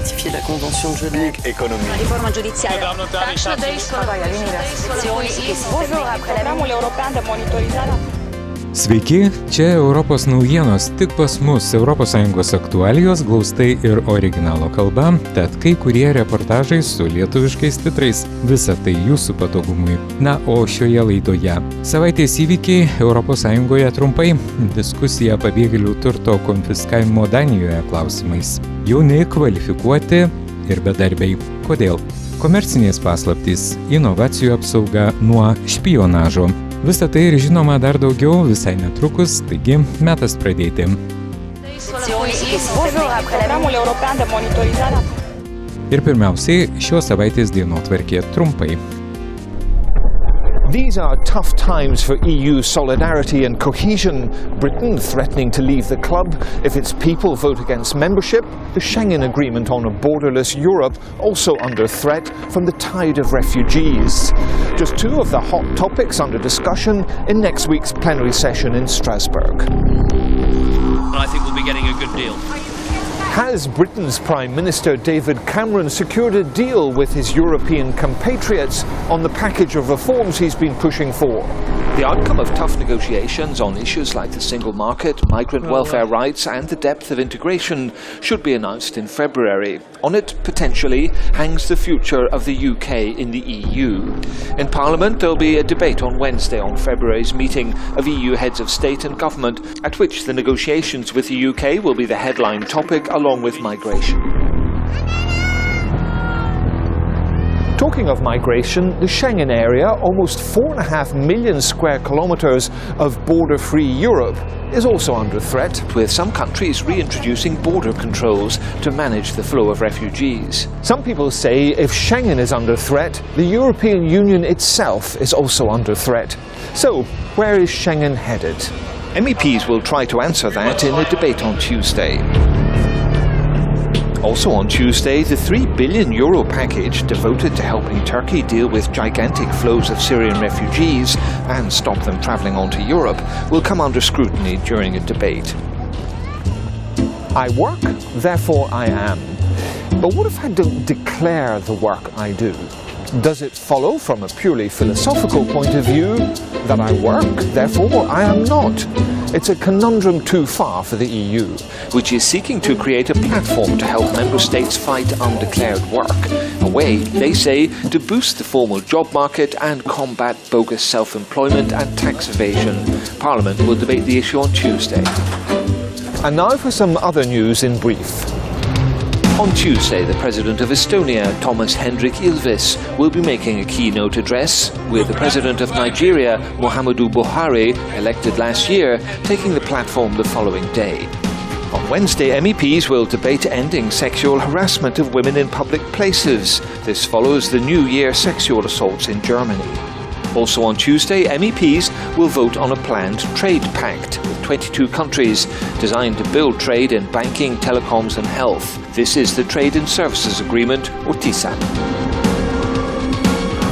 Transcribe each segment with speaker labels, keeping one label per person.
Speaker 1: ratifier la Convention de Genève.
Speaker 2: Économie.
Speaker 3: Riforma giudiziaria.
Speaker 4: Sveiki, čia Europos naujienos, tik pas mus ES aktualijos glaustai ir originalo kalba, tad kai kurie reportažai su lietuviškais titrais, visa tai jūsų patogumui. Na, o šioje laidoje savaitės įvykiai ES trumpai, diskusija pabėgėlių turto konfiskavimo Danijoje klausimais, jauni, kvalifikuoti ir bedarbiai. Kodėl? Komercinės paslaptys, inovacijų apsauga nuo špionažo. Visą tai ir žinoma dar daugiau visai netrukus, taigi metas pradėti. Ir pirmiausiai šios savaitės dienotvarkė trumpai.
Speaker 5: These are tough times for EU solidarity and cohesion. Britain threatening to leave the club if its people vote against membership. The Schengen Agreement on a borderless Europe also under threat from the tide of refugees. Just two of the hot topics under discussion in next week's plenary session in Strasbourg.
Speaker 6: I think we'll be getting a good deal.
Speaker 5: Has Britain's Prime Minister David Cameron secured a deal with his European compatriots on the package of reforms he's been pushing for?
Speaker 7: The outcome of tough negotiations on issues like the single market, migrant welfare rights and the depth of integration should be announced in February. On it, potentially, hangs the future of the UK in the EU. In Parliament, there'll be a debate on Wednesday on February's meeting of EU heads of state and government, at which the negotiations with the UK will be the headline topic along with migration.
Speaker 5: Talking of migration, the Schengen area, almost 4.5 million square kilometres of border-free Europe, is also under threat.
Speaker 7: With some countries reintroducing border controls to manage the flow of refugees.
Speaker 5: Some people say if Schengen is under threat, the European Union itself is also under threat. So, where is Schengen headed?
Speaker 7: MEPs will try to answer that in a debate on Tuesday. Also on Tuesday, the €3 billion package devoted to helping Turkey deal with gigantic flows of Syrian refugees and stop them travelling onto Europe will come under scrutiny during a debate.
Speaker 5: I work, therefore I am. But what if I don't declare the work I do? Does it follow from a purely philosophical point of view that I work, therefore I am not? It's a conundrum too far for the EU.
Speaker 7: Which is seeking to create a platform to help member states fight undeclared work. A way, they say, to boost the formal job market and combat bogus self-employment and tax evasion. Parliament will debate the issue on Tuesday.
Speaker 5: And now for some other news in brief.
Speaker 7: On Tuesday, the President of Estonia, Thomas Hendrik Ilves, will be making a keynote address, with the President of Nigeria, Muhammadu Buhari, elected last year, taking the platform the following day. On Wednesday, MEPs will debate ending sexual harassment of women in public places. This follows the New Year sexual assaults in Germany. Also on Tuesday, MEPs will vote on a planned trade pact with 22 countries designed to build trade in banking, telecoms and health. This is the Trade and Services Agreement, or TISA.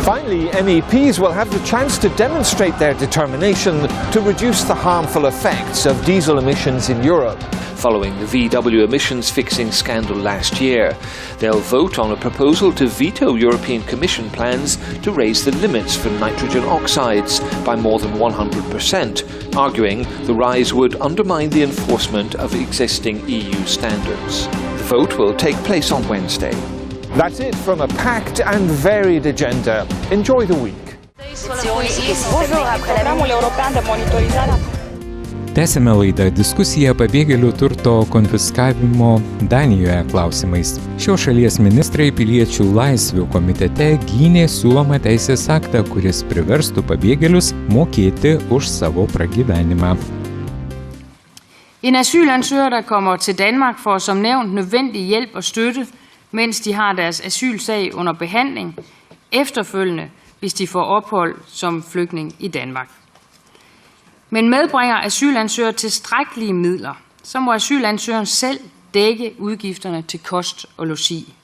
Speaker 5: Finally, MEPs will have the chance to demonstrate their determination to reduce the harmful effects of diesel emissions in Europe.
Speaker 7: Following the VW emissions fixing scandal last year, they'll vote on a proposal to veto European Commission plans to raise the limits for nitrogen oxides by more than 100%, arguing the rise would undermine the enforcement of existing EU standards. The vote will take place on Wednesday.
Speaker 5: That's it from a packed and varied agenda. Enjoy the week.
Speaker 4: Tęsime laidą diskusiją pabėgėlių turto konfiskavimo Danijoje klausimais. Šios šalies ministrai piliečių laisvių komitete gynė siūlomą teisės aktą, kuris priverstų pabėgėlius mokėti už savo pragyvenimą.
Speaker 8: En asylansøger, der kommer til Danmark, får som nævnt nødvendig hjælp og støtte, mens de har deres asylsag under behandling, efterfølgende, hvis de får ophold som flygtning i Danmark. Men medbringer asylansøger tilstrækkelige midler, så må asylansøgeren selv dække udgifterne til kost og logi.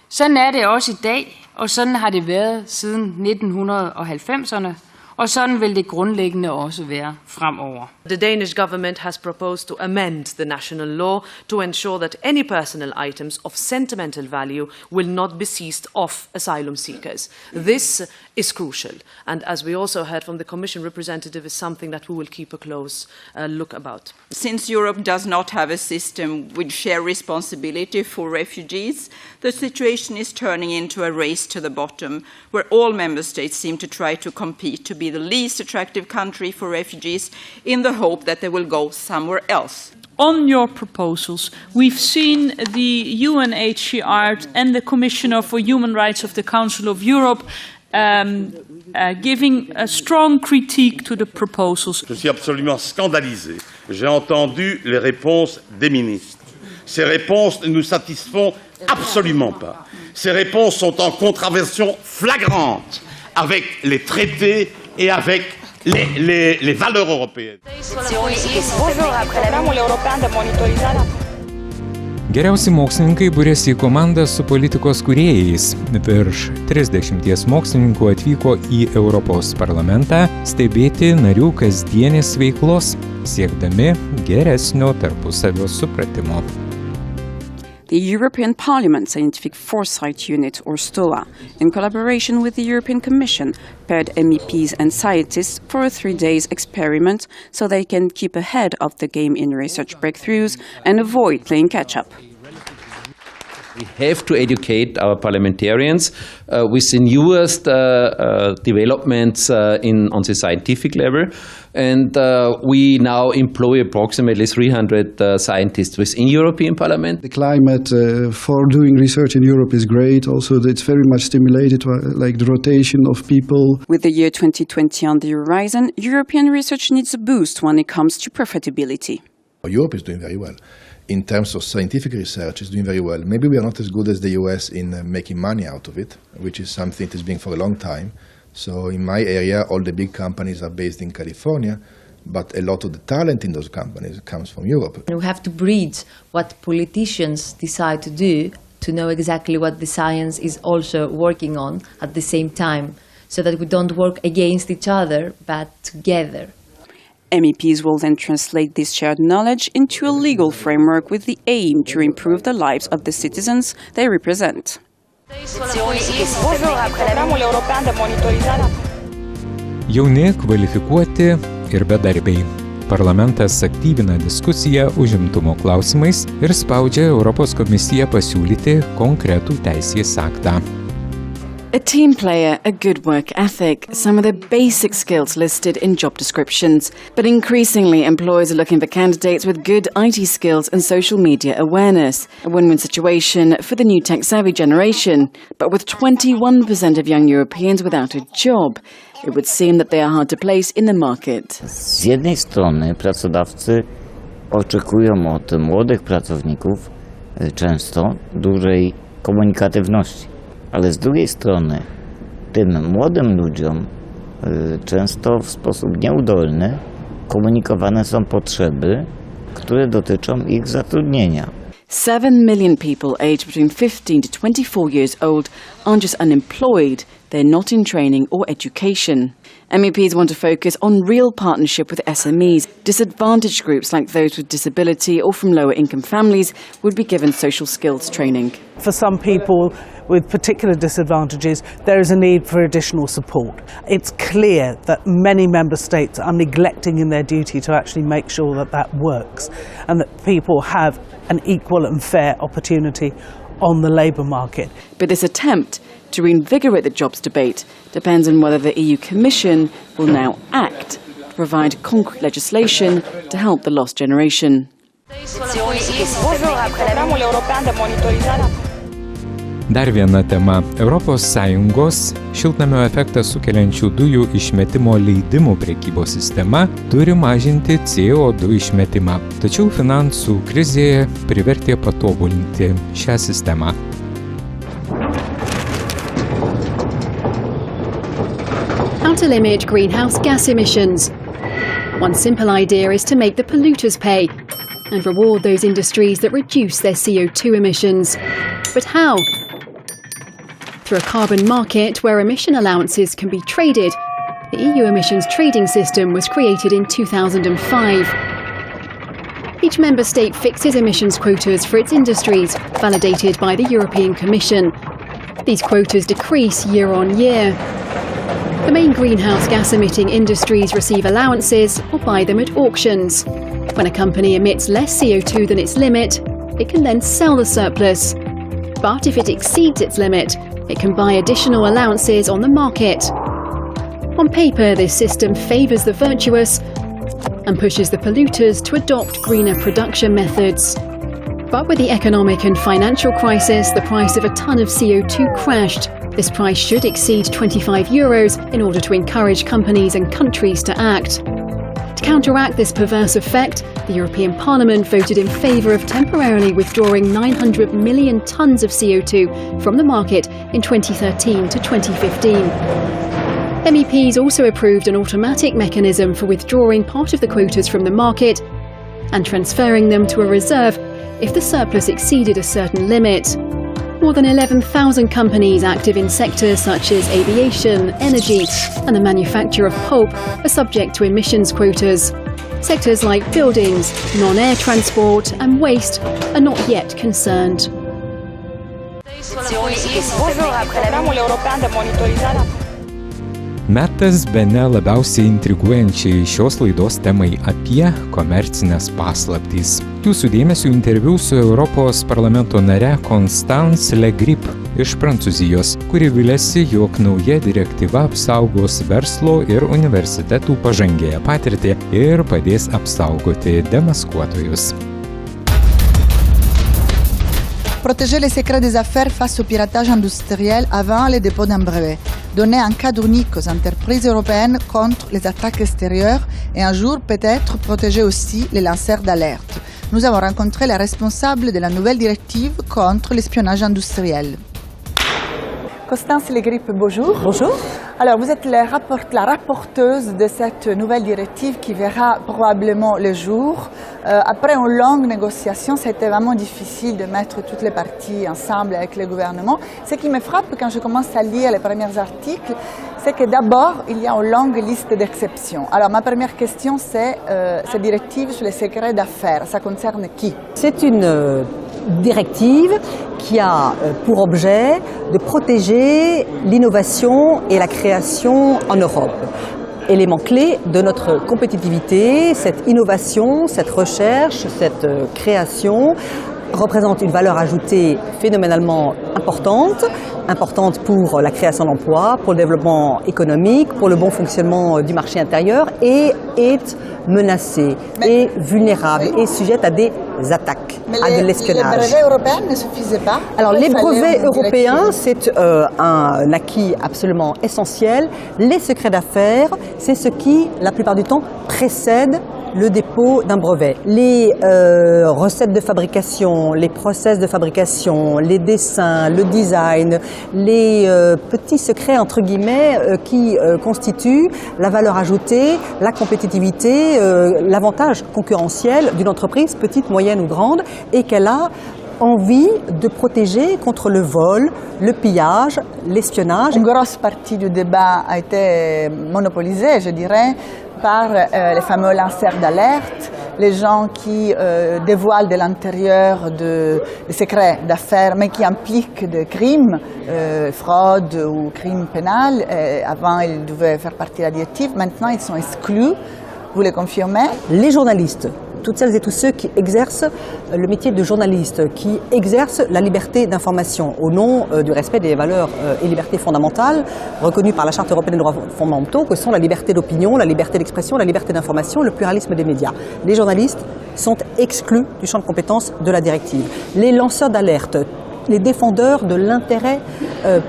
Speaker 8: Sådan er det også i dag, og sådan har det været siden 1990'erne, og sådan vil det grundlæggende også være fremover.
Speaker 1: The Danish government has proposed to amend the national law to ensure that any personal items of sentimental value will not be seized off asylum seekers. This is crucial, and as we also heard from the Commission representative, is something that we will keep a close look about.
Speaker 2: Since Europe does not have a system with shared responsibility for refugees, the situation is turning into a race to the bottom, where all member states seem to try to compete to be the least attractive country for refugees in the hope that they will go somewhere else.
Speaker 3: On your proposals, we've seen the UNHCR and the Commissioner for Human Rights of the Council of Europe giving a strong critique to the proposals.
Speaker 9: Je suis absolument scandalisé. J'ai entendu les réponses des ministres. Ces réponses ne nous satisfont absolument pas. Ces réponses sont en contravention flagrante avec les traités et avec les valeurs européennes.
Speaker 4: Geriausi mokslininkai būrėsi į komandą su politikos kūrėjais. Virš 30 mokslininkų atvyko į Europos parlamentą stebėti narių kasdienės veiklos, siekdami geresnio tarpusavio supratimo.
Speaker 10: The European Parliament Scientific Foresight Unit, or STOA, in collaboration with the European Commission, paired MEPs and scientists for a 3-day experiment so they can keep ahead of the game in research breakthroughs and avoid playing catch-up.
Speaker 11: We have to educate our parliamentarians with the newest developments on the scientific level, and we now employ approximately 300 scientists within European Parliament.
Speaker 12: The climate for doing research in Europe is great. Also, it's very much stimulated, like the rotation of people.
Speaker 10: With the year 2020 on the horizon, European research needs a boost when it comes to profitability.
Speaker 13: Europe is doing very well. In terms of scientific research, it's doing very well. Maybe we are not as good as the US in making money out of it, which is something that has been for a long time. So in my area, all the big companies are based in California, but a lot of the talent in those companies comes from Europe.
Speaker 14: We have to breed what politicians decide to do, to know exactly what the science is also working on at the same time, so that we don't work against each other, but together.
Speaker 10: MEPs will then translate this shared knowledge into a legal framework with the aim to improve the lives of the citizens they represent.
Speaker 4: Jauni, kvalifikuoti ir bedarbiai. Parlamentas aktyvina diskusiją užimtumo klausimais ir spaudžia Europos komisiją pasiūlyti konkretų teisės aktą.
Speaker 15: A team player, a good work ethic, some of the basic skills listed in job descriptions. But increasingly, employers are looking for candidates with good IT skills and social media awareness. A win-win situation for the new tech-savvy generation. But with 21% of young Europeans without a job, it would seem that they are hard to place in the market.
Speaker 16: Z jednej strony pracodawcy oczekują od młodych pracowników często dużej komunikatywności. Ale z drugiej strony tym młodym ludziom często w sposób nieudolny komunikowane są potrzeby, które dotyczą ich zatrudnienia.
Speaker 15: 7 million people aged between 15 to 24 years old aren't just unemployed, they're not in training or education. MEPs want to focus on real partnership with SMEs. Disadvantaged groups like those with disability or from lower income families would be given social skills training.
Speaker 17: For some people with particular disadvantages, there is a need for additional support. It's clear that many member states are neglecting in their duty to actually make sure that that works and that people have an equal and fair opportunity on the labour market.
Speaker 15: But this attempt to reinvigorate the jobs debate depends on whether the EU Commission will now act to provide concrete legislation to help the lost generation.
Speaker 4: Dar viena tema – Europos Sąjungos šiltnamio efektą sukeliančių dujų išmetimo leidimų prekybos sistema turi mažinti CO2 išmetimą. Tačiau finansų krizė privertė patobulinti šią sistemą.
Speaker 18: How to limit greenhouse gas emissions. One simple idea is to make the polluters pay and reward those industries that reduce their CO2 emissions. But how? Through a carbon market where emission allowances can be traded The EU emissions trading system was created in 2005. Each member state fixes emissions quotas for its industries, validated by the European Commission. These quotas decrease year on year. The main greenhouse gas-emitting industries receive allowances or buy them at auctions. When a company emits less CO2 than its limit, it can then sell the surplus. But if it exceeds its limit, it can buy additional allowances on the market. On paper, this system favours the virtuous and pushes the polluters to adopt greener production methods. But with the economic and financial crisis, the price of a tonne of CO2 crashed. This price should exceed €25 in order to encourage companies and countries to act. To counteract this perverse effect, the European Parliament voted in favour of temporarily withdrawing 900 million tonnes of CO2 from the market in 2013 to 2015. MEPs also approved an automatic mechanism for withdrawing part of the quotas from the market and transferring them to a reserve if the surplus exceeded a certain limit. More than 11,000 companies active in sectors such as aviation, energy, and the manufacture of pulp are subject to emissions quotas. Sectors like buildings, non-air transport, and waste are not yet concerned.
Speaker 4: Metas bene labiausiai intriguojančiai šios laidos temai apie komercinės paslaptys. Jūsų dėmesio interviu su Europos parlamento nare Constance Le Grip iš Prancūzijos, kuri viliasi, jog nauja direktyva apsaugos verslo ir universitetų pažangėją patirtį ir padės apsaugoti demaskuotojus.
Speaker 19: Protéger les secrets des affaires face au piratage industriel avant le dépôt d'un brevet. Donner un cadre unique aux entreprises européennes contre les attaques extérieures et un jour peut-être protéger aussi les lanceurs d'alerte. Nous avons rencontré la responsable de la nouvelle directive contre l'espionnage industriel. Constance Le Grip, bonjour.
Speaker 20: Bonjour.
Speaker 19: Alors, vous êtes la rapporteuse de cette nouvelle directive qui verra probablement le jour. Après une longue négociation, c'était vraiment difficile de mettre toutes les parties ensemble avec le gouvernement. Ce qui me frappe quand je commence à lire les premiers articles, c'est que d'abord, il y a une longue liste d'exceptions. Alors, ma première question, c'est cette directive sur les secrets d'affaires. Ça concerne qui?
Speaker 20: C'est une directive qui a pour objet de protéger l'innovation et la création en Europe. Élément clé de notre compétitivité, cette innovation, cette recherche, cette création représente une valeur ajoutée phénoménalement importante pour la création d'emplois, pour le développement économique, pour le bon fonctionnement du marché intérieur et est menacée et vulnérable et sujette à des attaques, à de l'espionnage.
Speaker 19: Les brevets européens ne suffisaient pas?
Speaker 20: Alors les brevets européens, c'est un acquis absolument essentiel. Les secrets d'affaires, c'est ce qui, la plupart du temps, précède le dépôt d'un brevet. Les recettes de fabrication, les process de fabrication, les dessins, le design, les petits secrets entre guillemets qui constituent la valeur ajoutée, la compétitivité, l'avantage concurrentiel d'une entreprise, petite, moyenne ou grande, et qu'elle a envie de protéger contre le vol, le pillage, l'espionnage.
Speaker 19: Une grosse partie du débat a été monopolisée, je dirais, par les fameux lanceurs d'alerte, les gens qui dévoilent de l'intérieur des secrets d'affaires, mais qui impliquent des crimes, fraude ou crimes pénals. Avant, ils devaient faire partie de la directive. Maintenant, ils sont exclus. Vous les confirmez?
Speaker 20: Les journalistes, toutes celles et tous ceux qui exercent le métier de journaliste, qui exercent la liberté d'information au nom du respect des valeurs et libertés fondamentales reconnues par la Charte européenne des droits fondamentaux, que sont la liberté d'opinion, la liberté d'expression, la liberté d'information, le pluralisme des médias. Les journalistes sont exclus du champ de compétence de la directive. Les lanceurs d'alerte, les défendeurs de l'intérêt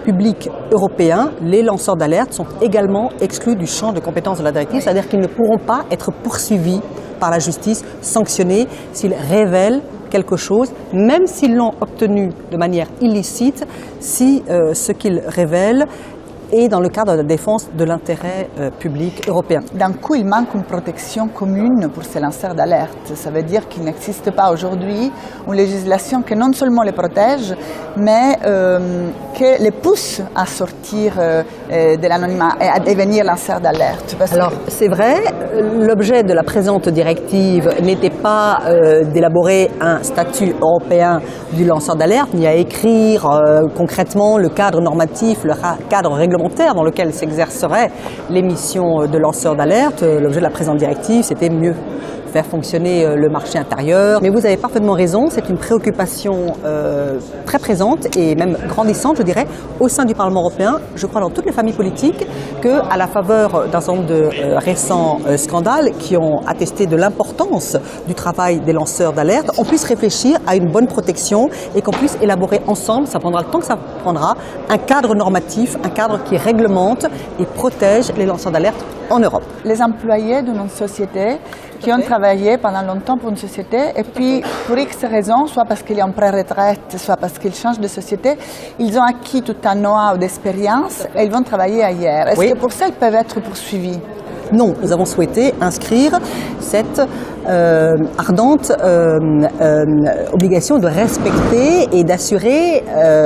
Speaker 20: public européen, les lanceurs d'alerte sont également exclus du champ de compétence de la directive, c'est-à-dire qu'ils ne pourront pas être poursuivis par la justice, sanctionnés s'ils révèlent quelque chose, même s'ils l'ont obtenu de manière illicite, si ce qu'ils révèlent et dans le cadre de la défense de l'intérêt public européen.
Speaker 19: D'un coup, il manque une protection commune pour ces lanceurs d'alerte. Ça veut dire qu'il n'existe pas aujourd'hui une législation qui non seulement les protège, mais qui les pousse à sortir de l'anonymat et à devenir lanceurs d'alerte.
Speaker 20: Alors, c'est vrai, l'objet de la présente directive n'était pas d'élaborer un statut européen du lanceur d'alerte, ni à écrire concrètement le cadre normatif, le cadre réglementaire dans lequel s'exercerait les missions de lanceurs d'alerte. L'objet de la présente directive, c'était mieux faire fonctionner le marché intérieur. Mais vous avez parfaitement raison, c'est une préoccupation très présente et même grandissante, je dirais, au sein du Parlement européen, je crois dans toutes les familles politiques, qu'à la faveur d'un certain nombre de récents scandales qui ont attesté de l'importance du travail des lanceurs d'alerte, on puisse réfléchir à une bonne protection et qu'on puisse élaborer ensemble, ça prendra le temps que ça prendra, un cadre normatif, un cadre qui réglemente et protège les lanceurs d'alerte en Europe.
Speaker 19: Les employés d'une société qui ont travaillé pendant longtemps pour une société et puis pour X raisons, soit parce qu'ils sont en pré-retraite, soit parce qu'ils changent de société, ils ont acquis tout un know-how d'expérience et ils vont travailler ailleurs. Est-ce que pour ça, ils peuvent être poursuivis?
Speaker 20: Non, nous avons souhaité inscrire cette ardente obligation de respecter et d'assurer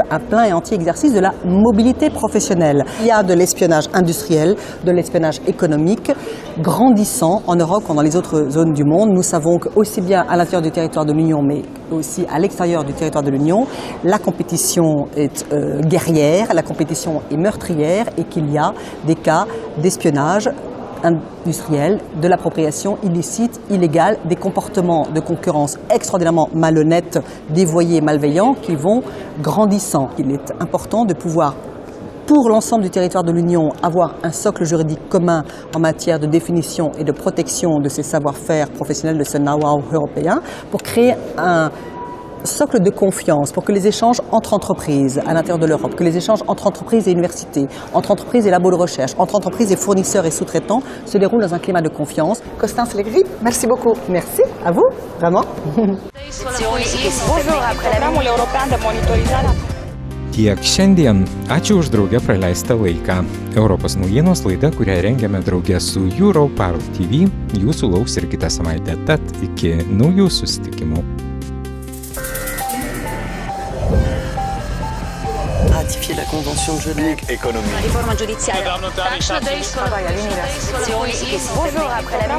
Speaker 20: un plein et entier exercice de la mobilité professionnelle. Il y a de l'espionnage industriel, de l'espionnage économique grandissant en Europe comme dans les autres zones du monde. Nous savons qu'aussi bien à l'intérieur du territoire de l'Union, mais aussi à l'extérieur du territoire de l'Union, la compétition est guerrière, la compétition est meurtrière et qu'il y a des cas d'espionnage industriel, de l'appropriation illicite, illégale, des comportements de concurrence extraordinairement malhonnêtes, dévoyés, malveillants, qui vont grandissant. Il est important de pouvoir, pour l'ensemble du territoire de l'Union, avoir un socle juridique commun en matière de définition et de protection de ces savoir-faire professionnels, de ce know-how européen, pour créer un socle de confiance, pour que les échanges entre entreprises à l'intérieur de l'Europe, que les échanges entre entreprises et universités, entre entreprises et labos de recherche, entre entreprises et fournisseurs et sous-traitants se déroulent dans un climat de confiance.
Speaker 19: Constance Legri, merci beaucoup.
Speaker 20: Merci à vous, vraiment.
Speaker 4: Tiek šiandien. Ačiū už draugę praleistą laiką. Europos naujienos laida, kurią rengiame draugę su Europarl TV, jūsų lauks ir kitą savaitę. Tad iki naujų susitikimų.
Speaker 21: Ratifier la Convention de Genève.
Speaker 22: Économique.
Speaker 21: Riforma giudiziaria.
Speaker 22: Bonjour, après la